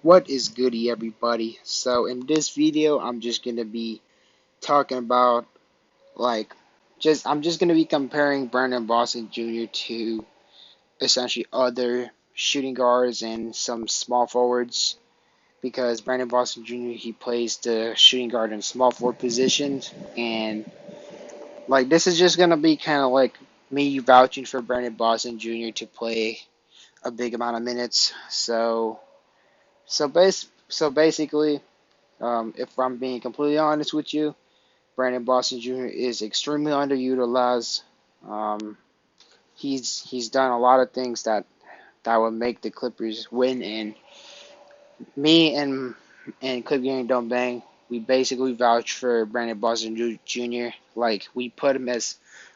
What is goody, everybody? So in this video, I'm just gonna be talking about like I'm just gonna be comparing Brandon Boston Jr. to essentially other shooting guards and some small forwards because Brandon Boston Jr. he plays the shooting guard and small forward positions, and this is just gonna be kind of like me vouching for Brandon Boston Jr. to play a big amount of minutes. So basically, if I'm being completely honest with you, Brandon Boston Jr. is extremely underutilized. Um, he's done a lot of things that would make the Clippers win, and me and Clip Gang Don't Bang, we basically vouch for Brandon Boston Jr. Like we put him as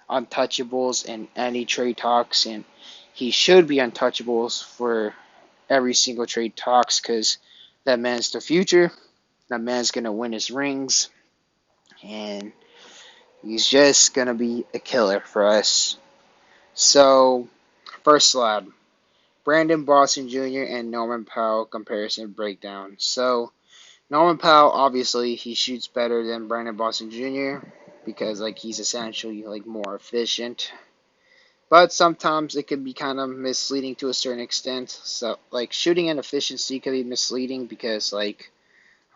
untouchables in any trade talks, and he should be untouchables for every single trade talks because that man's the future. That man's gonna win his rings, and he's just gonna be a killer for us. So, first slab, Brandon Boston Jr. and Norman Powell comparison breakdown. So, Norman Powell obviously he shoots better than Brandon Boston Jr. because he's essentially more efficient. But sometimes it can be kind of misleading to a certain extent. So shooting and efficiency can be misleading because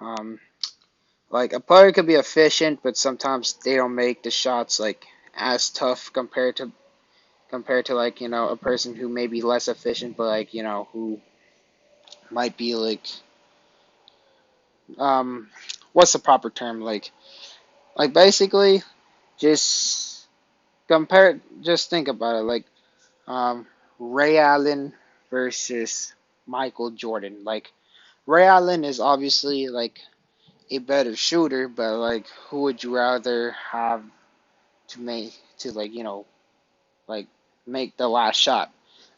um a player could be efficient, but sometimes they don't make the shots as tough compared to a person who may be less efficient, but who might be um what's the proper term basically just just think about it um Ray Allen versus Michael Jordan. Ray Allen is obviously a better shooter, but who would you rather have to like make the last shot?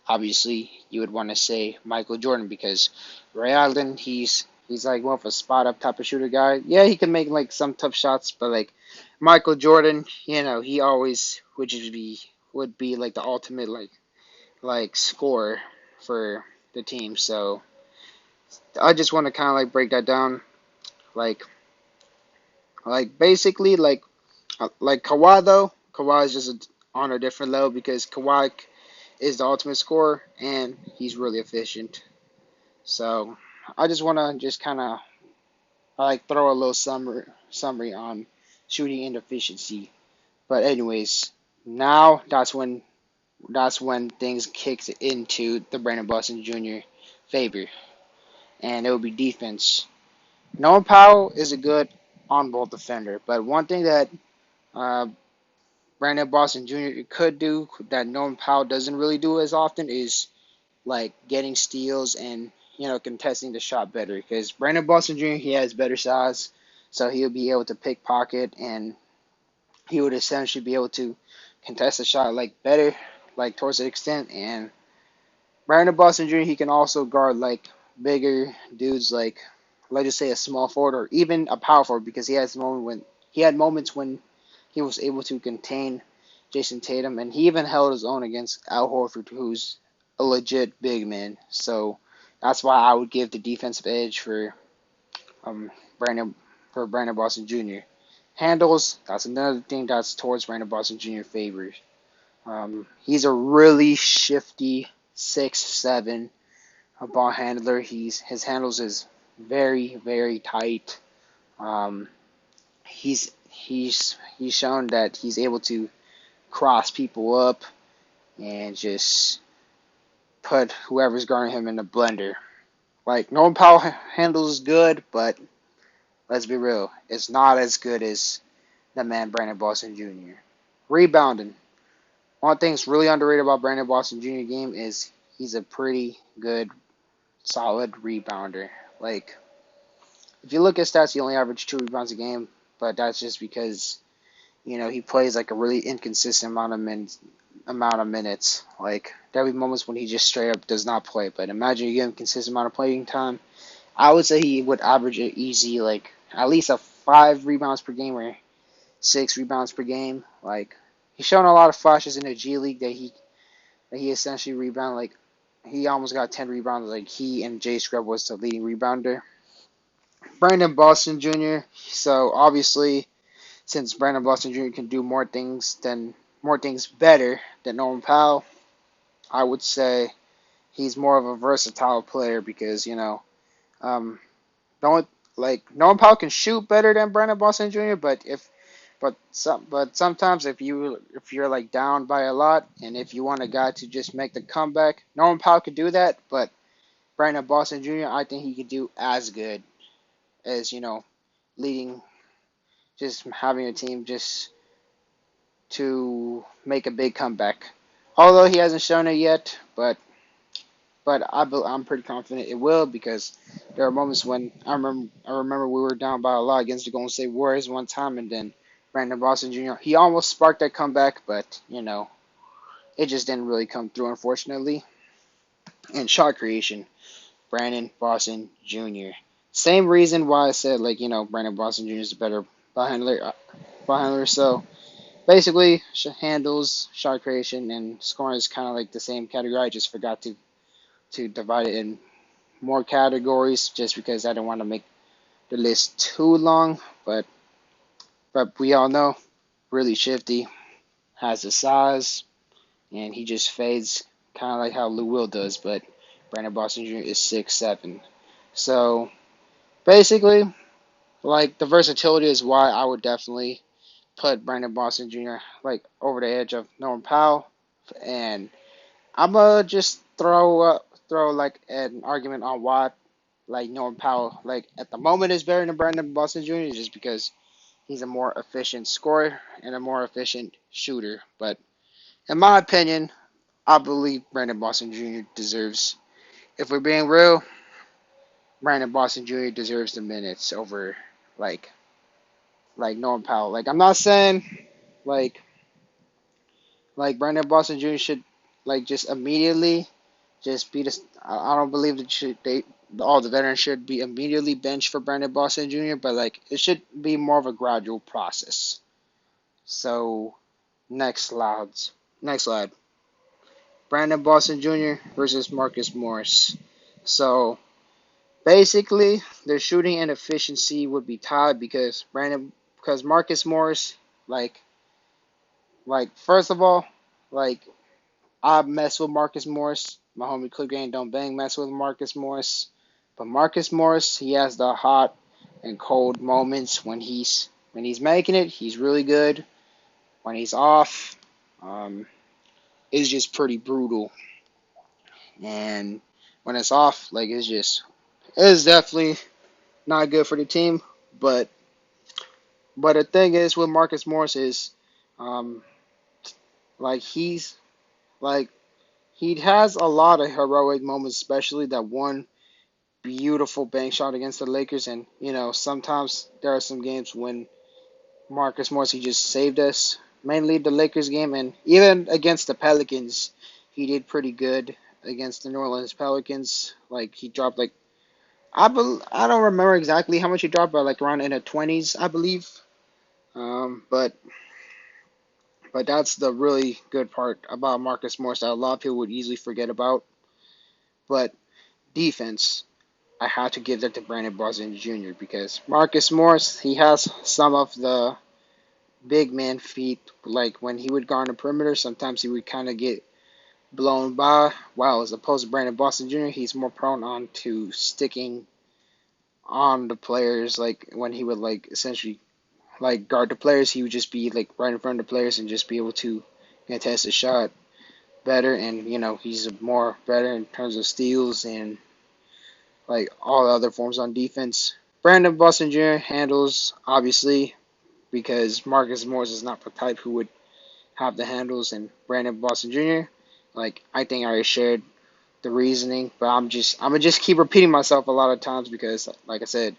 Obviously, you would want to say Michael Jordan because Ray Allen, he's more of a spot up type of shooter guy. Yeah, he can make some tough shots, but Michael Jordan, he always would be the ultimate scorer for the team. So I just want to kind of break that down, like basically Kawhi though. Kawhi is just on a different level because Kawhi is the ultimate scorer and he's really efficient. So I just want to just kind of throw a little summary on shooting and efficiency. But anyways, now that's when things kicks into the Brandon Boston Jr. favor, and it will be defense. Noah Powell is a good on-ball defender, but one thing that uh, Brandon Boston Jr. could do that Norman Powell doesn't really do as often is getting steals and contesting the shot better because Brandon Boston Jr. he has better size, so he'll be able to pickpocket and he would essentially be able to contest the shot better towards the extent. And Brandon Boston Jr. he can also guard bigger dudes let's just say a small forward or even a power forward because he had moments when he was able to contain Jason Tatum, and he even held his own against Al Horford, who's a legit big man. So that's why I would give the defensive edge um Brandon Brandon Boston Jr. Handles, that's another thing that's towards Brandon Boston Jr. favors. He's a really shifty 6'7" ball handler. His handles is very very tight. Um, he's shown that he's able to cross people up and just put whoever's guarding him in the blender. Norman Powell handles good, but let's be real, it's not as good as the man Brandon Boston Jr. Rebounding. One thing that's really underrated about Brandon Boston Jr. game is he's a pretty good, solid rebounder. If you look at stats, he only averaged 2 rebounds a game, but that's just because he plays a really inconsistent amount of minutes. There'll be moments when he just straight up does not play. But imagine you give him consistent amount of playing time. I would say he would average an easy at least a 5 rebounds per game or 6 rebounds per game. He's shown a lot of flashes in the G League that he essentially rebound he almost got 10 rebounds. Like he and Jay Scrub was the leading rebounder. Brandon Boston Jr. So obviously, since Brandon Boston Jr. can do more things better than Norman Powell, I would say he's more of a versatile player because um, no Norman Powell can shoot better than Brandon Boston Jr. But sometimes if you're like down by a lot and if you want a guy to just make the comeback, Norman Powell could do that. But Brandon Boston Jr. I think he could do as good as leading, just having a team just to make a big comeback. Although he hasn't shown it yet, I'm pretty confident it will because there are moments when I remember we were down by a lot against the Golden State Warriors one time, and then Brandon Boston Jr. he almost sparked that comeback, but it just didn't really come through unfortunately. And shot creation, Brandon Boston Jr. Same reason why I said Brandon Boston Jr. is a better ball handler. So basically, handles, shot creation, and scoring is kind of like the same category. I just forgot to divide it in more categories just because I don't want to make the list too long. But we all know, really shifty, has the size, and he just fades kind of like how Lou Will does. But Brandon Boston Jr. is 6'7". So basically, like the versatility is why I would definitely put Brandon Boston Jr. like over the edge of Norman Powell, and I'm gonna just throw like an argument on why like Norman Powell like at the moment is better than Brandon Boston Jr. just because he's a more efficient scorer and a more efficient shooter. But in my opinion, I believe Brandon Boston Jr. deserves. If we're being real, Brandon Boston Jr. deserves the minutes over like Norman Powell. Like I'm not saying like Brandon Boston Jr. should like just immediately just be the. I don't believe that all the veterans should be immediately benched for Brandon Boston Jr. But like it should be more of a gradual process. So next slide. Brandon Boston Jr. versus Marcus Morris. So basically, their shooting and efficiency would be tied because Marcus Morris like first of all like I mess with Marcus Morris. My homie Clip Game Don't Bang mess with Marcus Morris. But Marcus Morris, he has the hot and cold moments when he's making it, he's really good. When he's off, it's just pretty brutal. And when it's off, like it's definitely not good for the team. But the thing is with Marcus Morris is um like he's like he has a lot of heroic moments, especially that one beautiful bank shot against the Lakers. And, sometimes there are some games when Marcus Morris, he just saved us, mainly the Lakers game. And even against the Pelicans, he did pretty good against the New Orleans Pelicans. Like, he dropped, I don't remember exactly how much he dropped, but, around in the 20s, I believe. But that's the really good part about Marcus Morris that a lot of people would easily forget about. But defense. I had to give that to Brandon Boston Jr. because Marcus Morris, he has some of the big man feet. Like when he would guard on the perimeter, sometimes he would kind of get blown by. While as opposed to Brandon Boston Jr., he's more prone on to sticking on the players. Like when he would essentially guard the players, he would just be right in front of the players and just be able to contest the shot better. And he's more better in terms of steals and all the other forms on defense. Brandon Boston Jr. handles, obviously, because Marcus Morris is not the type who would have the handles, and Brandon Boston Jr. I think I already shared the reasoning, but I'm gonna just keep repeating myself a lot of times because, like I said,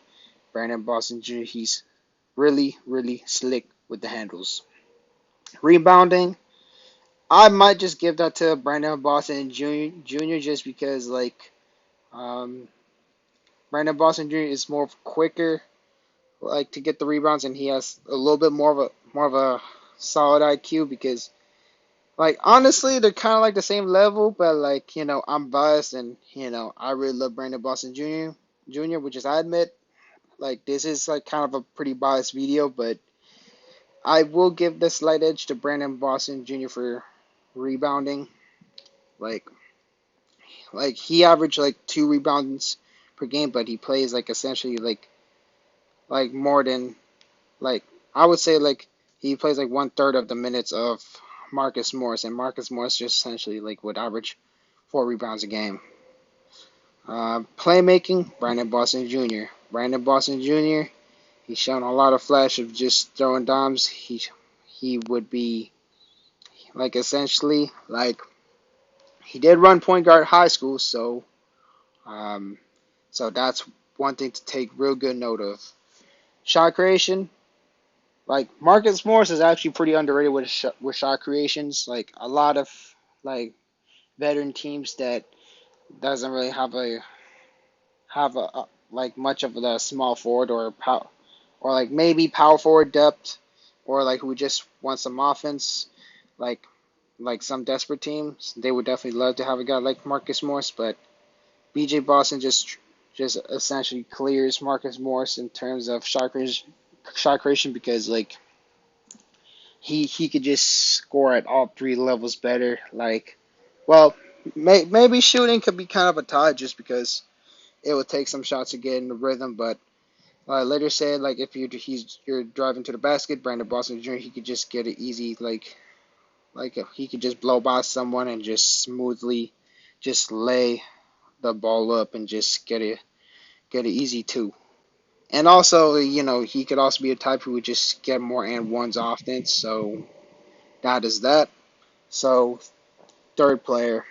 Brandon Boston Jr. he's really, really slick with the handles. Rebounding, I might just give that to Brandon Boston Jr. just because um, Brandon Boston Jr. is more quicker, to get the rebounds, and he has a little bit more of a solid IQ because Like honestly, they're kind of like the same level, but like I'm biased, and I really love Brandon Boston Jr., which is I admit. Like this is like kind of a pretty biased video, but I will give the slight edge to Brandon Boston Jr. for rebounding. Like he averaged like 2 rebounds per game, but he plays like essentially like more than like I would say like he plays like 1/3 of the minutes of Marcus Morris, and Marcus Morris just essentially like would average 4 rebounds a game. Playmaking, Brandon Boston Jr. Brandon Boston Jr. He's shown a lot of flash of just throwing dimes. He would be like essentially like he did run point guard high school, um, so that's one thing to take real good note of. Shot creation, like Marcus Morris is actually pretty underrated with shot creations. Like a lot of like veteran teams that doesn't really have a like much of the small forward or like maybe power forward depth, or like who just wants some offense, like some desperate teams, they would definitely love to have a guy like Marcus Morris, but BJ Boston just essentially clears Marcus Morris in terms of shot creation because like he could just score at all 3 levels better. Like, well, maybe shooting could be kind of a tie just because it would take some shots to get in the rhythm, but later said like if you're driving to the basket, Brandon Boston Jr. he could just get it easy like he could just blow by someone and just smoothly just lay the ball up and just get it easy too. And also, he could also be a type who would just get more and ones often. So that is that. So third player,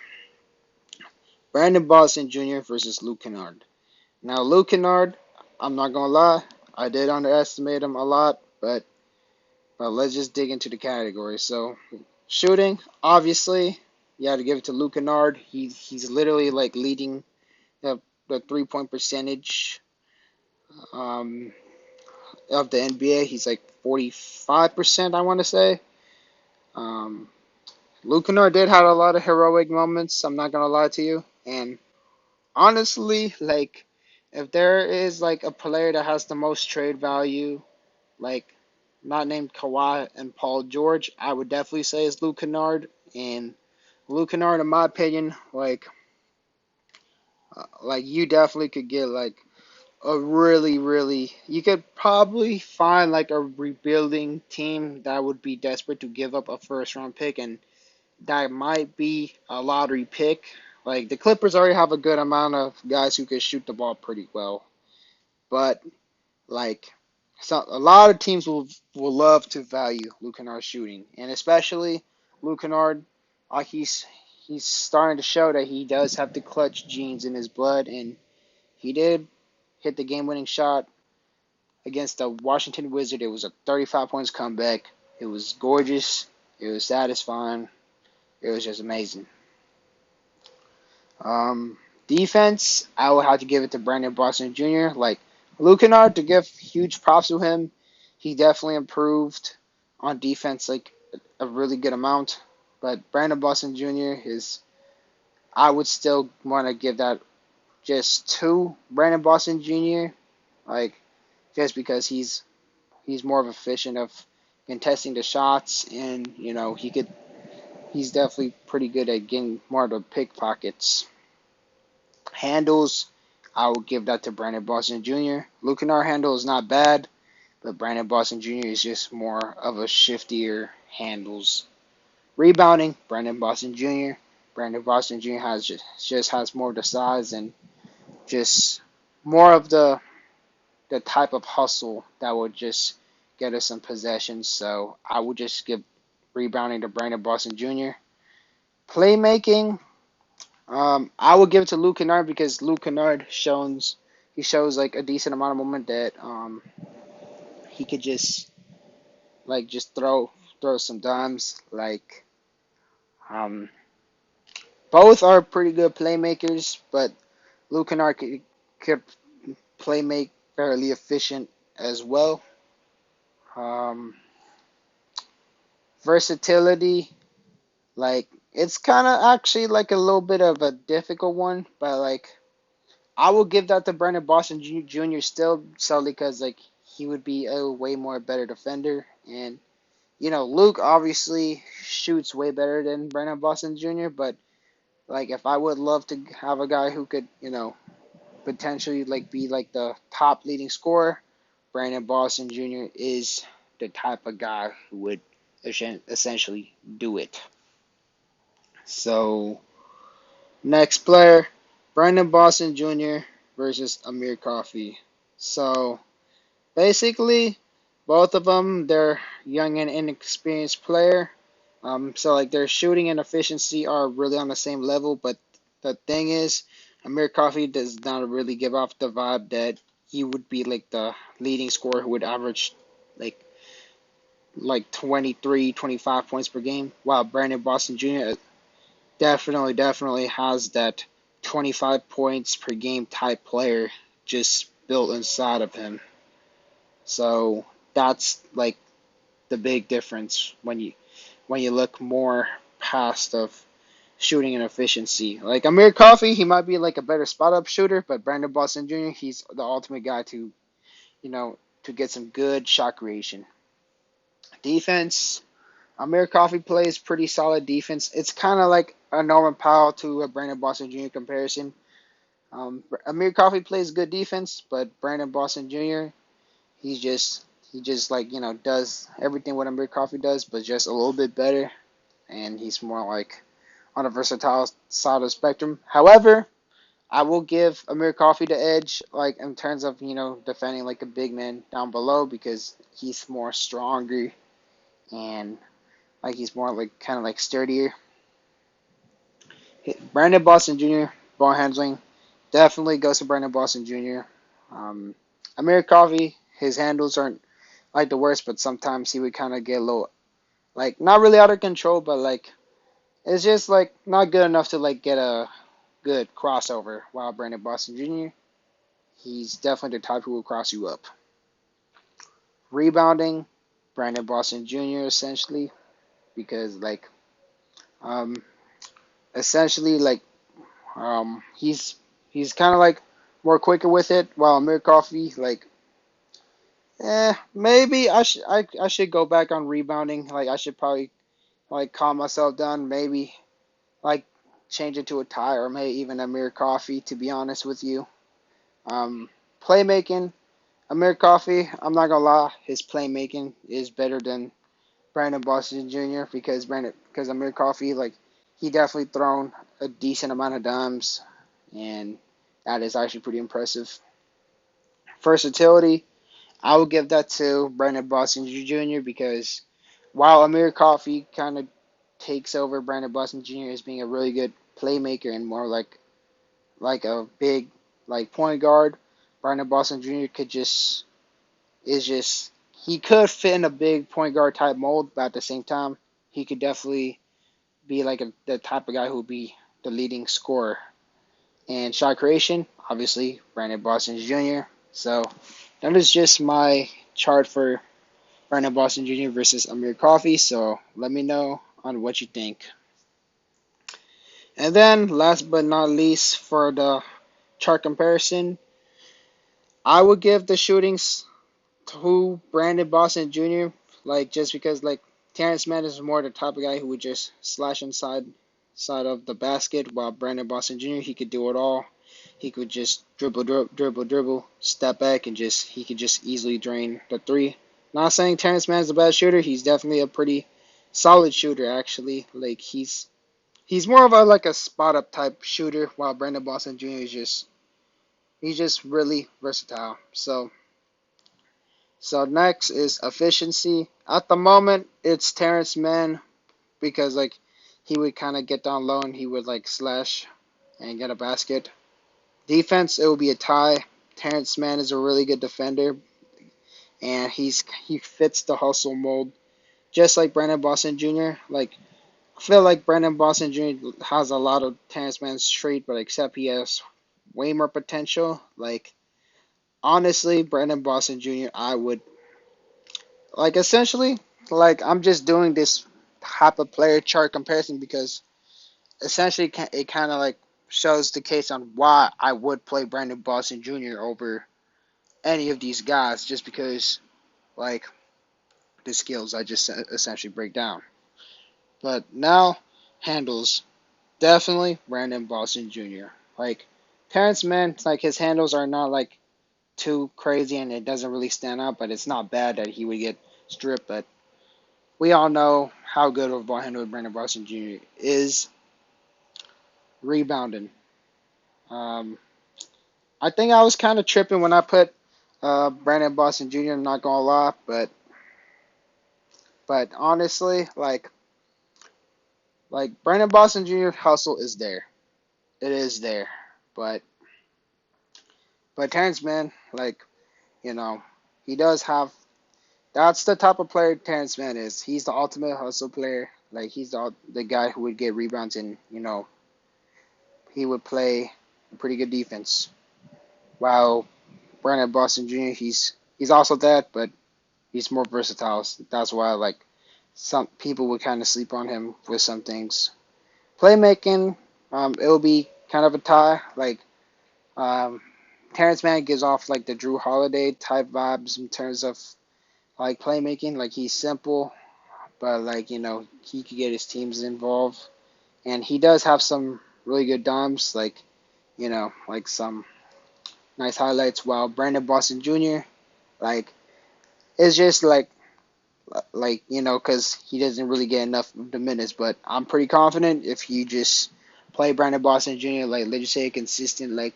Brandon Boston Jr. versus Luke Kennard. Now Luke Kennard, I'm not gonna lie, I did underestimate him a lot, but let's just dig into the category. So shooting, obviously, you have to give it to Luke Kennard. He's literally like leading the 3-point percentage um, of the NBA. He's like 45%, I want to say. Um, Luke Kennard did have a lot of heroic moments. I'm not gonna lie to you. And honestly, like if there is like a player that has the most trade value, like not named Kawhi and Paul George, I would definitely say is Luke Kennard. And Luke Kennard, in my opinion, like you definitely could get like a really you could probably find like a rebuilding team that would be desperate to give up a first round pick, and that might be a lottery pick. Like the Clippers already have a good amount of guys who can shoot the ball pretty well, but like so a lot of teams will love to value Luke Kennard's shooting, and especially Luke Kennard, he's starting to show that he does have the clutch genes in his blood, and he did hit the game-winning shot against the Washington Wizards. It was a 35 points comeback. It was gorgeous. It was satisfying. It was just amazing. Defense, I would have to give it to Brandon Boston Jr. Like Luke Kennard, to give huge props to him, he definitely improved on defense like a really good amount. But Brandon Boston Jr. I would still want to give that just to Brandon Boston Jr. Like just because he's more of efficient of contesting the shots, and he's definitely pretty good at getting more of the pickpockets. Handles, I would give that to Brandon Boston Jr. Luke Kennard handle is not bad, but Brandon Boston Jr. is just more of a shiftier handles. Rebounding, Brandon Boston Jr. Brandon Boston Jr. just has more of the size and just more of the type of hustle that would just get us some possessions. So I would just give rebounding to Brandon Boston Jr. Playmaking, I would give it to Luke Kennard because Luke Kennard shows like a decent amount of moment that he could just throw some dimes. Like um, both are pretty good playmakers, but Luke Kennard could play make fairly efficient as well. Um, Versatility. Like it's kind of actually like a little bit of a difficult one, but like I will give that to Brandon Boston Jr. still solely because like he would be a way more better defender, and Luke obviously shoots way better than Brandon Boston Jr. But like if I would love to have a guy who could potentially like be like the top leading scorer, Brandon Boston Jr. is the type of guy who would essentially do it. So next player, Brandon Boston Jr. versus Amir Coffey. So basically, both of them, they're young and inexperienced player. So like their shooting and efficiency are really on the same level, but the thing is, Amir Coffey does not really give off the vibe that he would be like the leading scorer who would average like 23, 25 points per game, while Brandon Boston Jr. definitely has that 25 points per game type player just built inside of him. So that's like the big difference when you look more past of shooting and efficiency. Like Amir Coffey, he might be like a better spot up shooter, but Brandon Boston Jr., he's the ultimate guy to get some good shot creation. Defense, Amir Coffey plays pretty solid defense. It's kind of like a Norman Powell to a Brandon Boston Jr. comparison. Amir Coffey plays good defense, but Brandon Boston Jr. he just like does everything what Amir Coffey does, but just a little bit better, and he's more like on a versatile side of the spectrum. However, I will give Amir Coffey the edge, like in terms of defending like a big man down below because he's more stronger and like he's more like kind of like sturdier. Brandon Boston Jr. ball handling definitely goes to Brandon Boston Jr. Um, Amir Coffey, his handles aren't like the worst, but sometimes he would kind of get a little like not really out of control, but like it's just like not good enough to like get a good crossover. While Brandon Boston Jr. he's definitely the type who will cross you up. Rebounding, Brandon Boston Jr. essentially because like um essentially like he's kind of like more quicker with it, while Amir Coffey like maybe I should go back on rebounding. Like I should probably like calm myself down. Maybe like change it to a tie or maybe even Amir Coffey. To be honest with you, um, playmaking Amir Coffey. I'm not gonna lie, his playmaking is better than Brandon Boston Jr. because Amir Coffey like he definitely thrown a decent amount of dimes, and that is actually pretty impressive. Versatility, I would give that to Brandon Boston Jr. because while Amir Coffey kind of takes over Brandon Boston Jr. as being a really good playmaker and more like a big like point guard, Brandon Boston Jr. is just he could fit in a big point guard type mold, but at the same time he could definitely be like the type of guy who would be the leading scorer. And shot creation, obviously Brandon Boston Jr. So that is just my chart for Brandon Boston Jr. versus Amir Coffey. So let me know on what you think. And then last but not least for the chart comparison, I would give the shootings to Brandon Boston Jr. Like just because like Terrence Mann is more the type of guy who would just slash inside side of the basket, while Brandon Boston Jr. he could do it all. He could just dribble, step back, and he could just easily drain the three. Not saying Terrence Mann's a bad shooter. He's definitely a pretty solid shooter actually. Like he's more of a like a spot up type shooter, while Brandon Boston Jr. is he's just really versatile. So next is efficiency. At the moment, it's Terrence Mann because like he would kind of get down low and he would like slash and get a basket. Defense, it will be a tie. Terrence Mann is a really good defender, and he fits the hustle mold just like Brandon Boston Jr. Like I feel like Brandon Boston Jr. has a lot of Terrence Mann's trait, but except he has way more potential. Like honestly, Brandon Boston Jr. I would like essentially like I'm just doing this type of player chart comparison because essentially it kind of like shows the case on why I would play Brandon Boston Jr. over any of these guys just because like the skills I just essentially break down. But now handles definitely Brandon Boston Jr. Like Terrence Mann, like his handles are not like too crazy and it doesn't really stand out, but it's not bad that he would get stripped. But we all know how good of a ball handler Brandon Boston Jr. is. Rebounding. Um, I think I was kind of tripping when I put Brandon Boston Jr. I'm not gonna lie, but honestly, like Brandon Boston Jr. hustle is there. It is there, but Terrence Mann, like you know, he does have. That's the type of player Terrence Mann is. He's the ultimate hustle player. Like he's the guy who would get rebounds and he would play a pretty good defense. While Brandon Boston Jr. He's also that, but he's more versatile. That's why like some people would kind of sleep on him with some things. Playmaking, it will be kind of a tie. Like um, Terrence Mann gives off like the Drew Holiday type vibes in terms of like playmaking. Like he's simple, but like he could get his teams involved, and he does have some really good dimes. Like some nice highlights. While Brandon Boston Jr. like it's just because he doesn't really get enough of the minutes. But I'm pretty confident if you just play Brandon Boston Jr. like let's just say consistent, like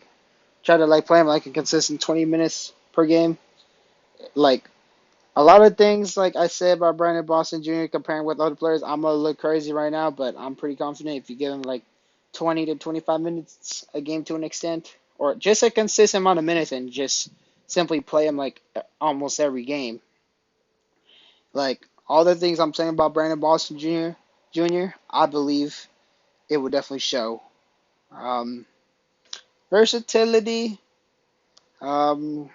try to like play him like a consistent 20 minutes per game. Like a lot of things like I said about Brandon Boston Jr. comparing with other players, I'm gonna look crazy right now, but I'm pretty confident if you give him like 20 to 25 minutes a game to an extent, or just a consistent amount of minutes and just simply play him like almost every game. Like all the things I'm saying about Brandon Boston Jr. I believe it would definitely show. Um, Versatility. Um,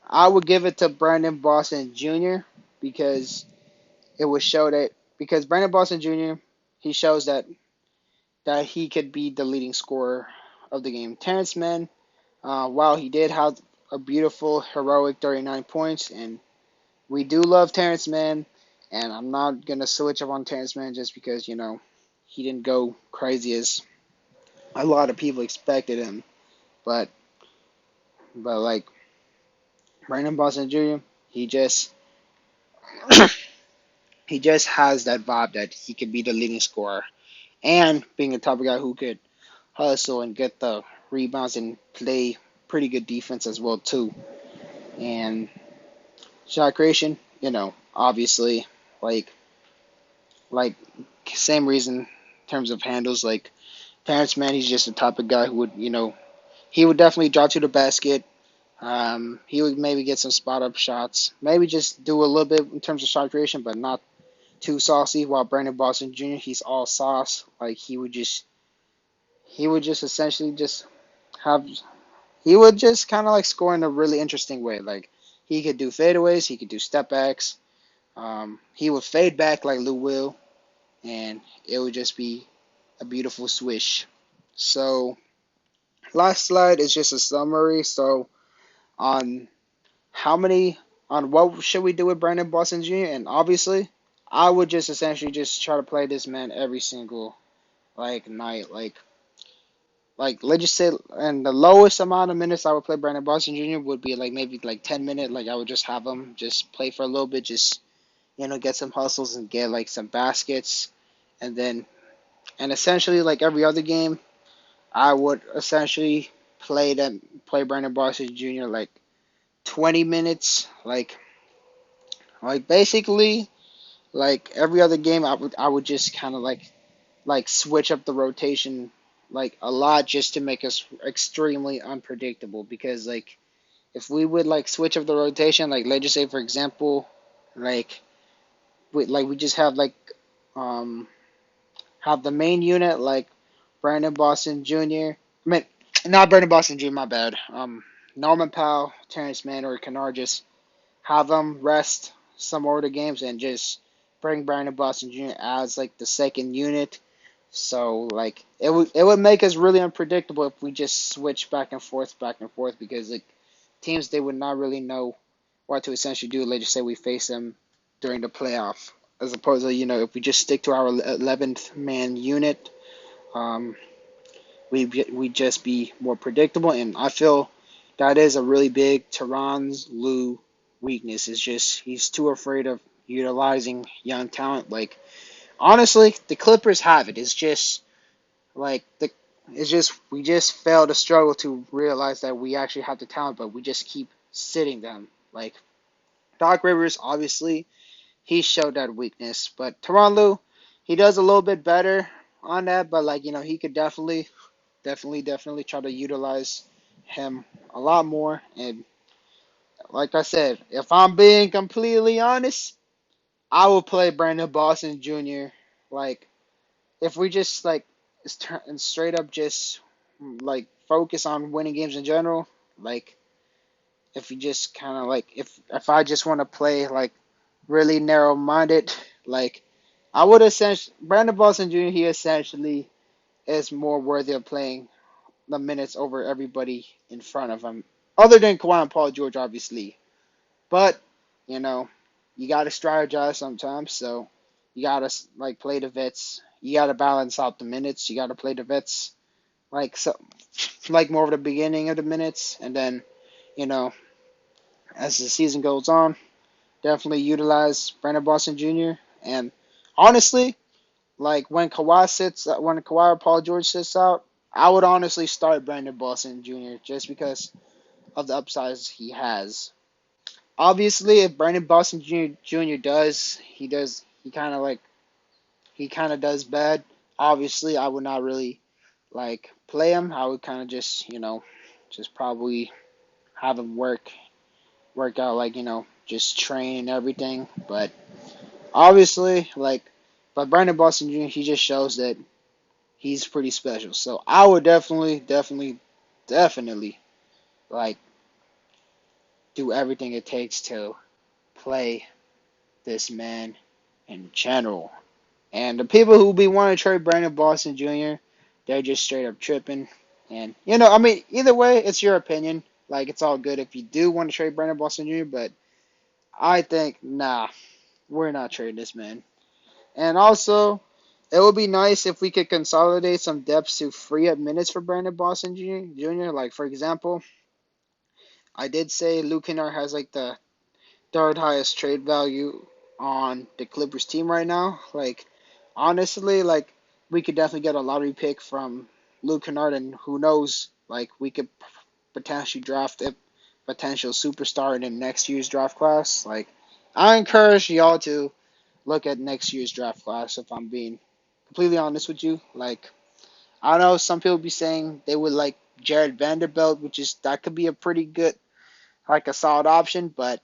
I would give it to Brandon Boston Jr. because it would show that because Brandon Boston Jr. he shows that he could be the leading scorer of the game. Terrence Mann, while he did have a beautiful heroic 39 points, and we do love Terrence Mann, and I'm not gonna switch up on Terrence Mann just because he didn't go crazy as a lot of people expected him, but like Brandon Boston Jr. he just he just has that vibe that he could be the leading scorer, and being a type of guy who could hustle and get the rebounds and play pretty good defense as well too. And shot creation, obviously, like like same reason in terms of handles. Like Terrence Mann, he's just the type of guy who would he would definitely draw to the basket. He would maybe get some spot up shots, maybe just do a little bit in terms of shot creation, but not too saucy. While Brandon Boston Jr., he's all sauce. Like he would just essentially just have he would just kind of like score in a really interesting way. Like he could do fadeaways, he could do step backs. He would fade back like Lou Will, and it would just be a beautiful swish. So last slide is just a summary. So on how many on what should we do with Brandon Boston Jr. and obviously I would just essentially just try to play this man every single like night. Like let's just say, and the lowest amount of minutes I would play Brandon Boston Jr. would be like maybe like 10 minutes. Like I would just have him just play for a little bit, just get some hustles and get like some baskets, and then and essentially like every other game, I would essentially play Brandon Boston Jr. like 20 minutes, like basically like every other game. I would just kind of like switch up the rotation like a lot just to make us extremely unpredictable because like if we would like switch up the rotation like let's just say for example like we just have like um have the main unit like Brandon Boston Jr. I mean not Brandon Boston Jr. My bad. Norman Powell, Terrence Mann, or Kennard just have them rest some more of the games and just bring Brandon Boston Jr. as like the second unit. So like it would make us really unpredictable if we just switch back and forth because like teams they would not really know what to essentially do. Let's just say we face them during the playoff, as opposed to if we just stick to our 11th man unit, um, we just be more predictable. And I feel that is a really big Tehran's Lou weakness. Is just he's too afraid of utilizing young talent. Like honestly, the Clippers have it. It's just like it's just we just fail to struggle to realize that we actually have the talent, but we just keep sitting them. Like Doc Rivers, obviously, he showed that weakness, but Tyronn Lue, he does a little bit better on that. But like he could definitely try to utilize him a lot more. And like I said, if I'm being completely honest, I will play Brandon Boston Jr. Like if we just like and straight up just like focus on winning games in general, like if you just kind of like if I just want to play like really narrow minded, like I would essentially Brandon Boston Jr. He essentially is more worthy of playing the minutes over everybody in front of him, other than Kawhi and Paul George, obviously. But you know, you got to strategize sometimes. So you got to like play the vets. You got to balance out the minutes. You got to play the vets like so, like more of the beginning of the minutes, and then you know as the season goes on, definitely utilize Brandon Boston Jr. And honestly, like when Kawhi or Paul George sits out, I would honestly start Brandon Boston Jr. just because of the upsides he has. Obviously, if Brandon Boston Jr. He kind of does bad. Obviously, I would not really like play him. I would kind of just just probably have him work out like just train and everything. But obviously, but Brandon Boston Jr. he just shows that he's pretty special. So I would definitely like do everything it takes to play this man in general. And the people who be wanting to trade Brandon Boston Jr., they're just straight up tripping. And I mean, either way, it's your opinion. Like it's all good if you do want to trade Brandon Boston Jr., but I think nah, we're not trading this man. And also, it would be nice if we could consolidate some depth to free up minutes for Brandon Boston Jr. Like, for example, I did say Luke Kennard has like the third highest trade value on the Clippers team right now. Like, honestly, like we could definitely get a lottery pick from Luke Kennard, and who knows, like we could potentially draft a potential superstar in the next year's draft class. Like, I encourage y'all to look at next year's draft class. If I'm being completely honest with you, like I know some people be saying they would like Jared Vanderbilt, which is that could be a pretty good, like a solid option, but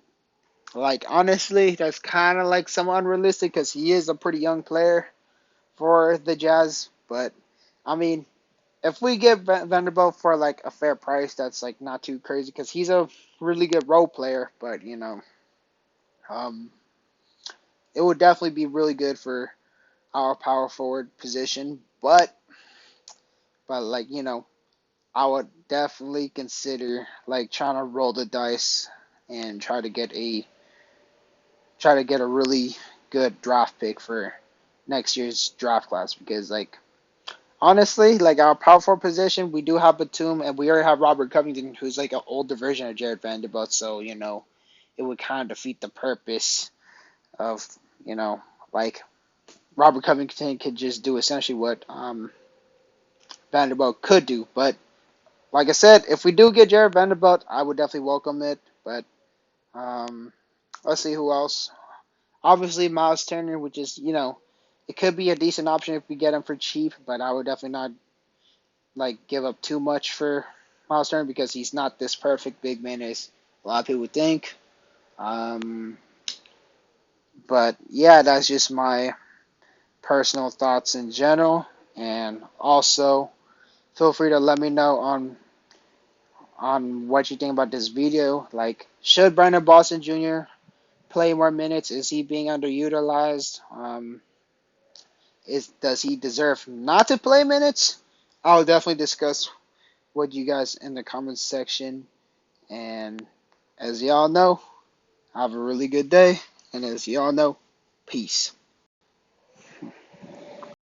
like honestly, that's kind of like some unrealistic because he is a pretty young player for the Jazz. But I mean, if we get Vanderbilt for like a fair price, that's like not too crazy because he's a really good role player. But um, it would definitely be really good for our power forward position. But like I would definitely consider like trying to roll the dice and try to get a really good draft pick for next year's draft class because like honestly like our power forward position we do have Batum and we already have Robert Covington who's like an older version of Jared Vanderbilt, so it would kind of defeat the purpose of like Robert Covington could just do essentially what Vanderbilt could do. But like I said, if we do get Jared Vanderbilt, I would definitely welcome it. But um, let's see who else. Obviously, Miles Turner, which is it could be a decent option if we get him for cheap. But I would definitely not like give up too much for Miles Turner because he's not this perfect big man as a lot of people would think. Um, but yeah, that's just my personal thoughts in general. And also, feel free to let me know on what you think about this video. Like, should Brandon Boston Jr. play more minutes? Is he being underutilized? Does he deserve not to play minutes? I'll definitely discuss with you guys in the comments section. And as y'all know, have a really good day. And as y'all know, peace.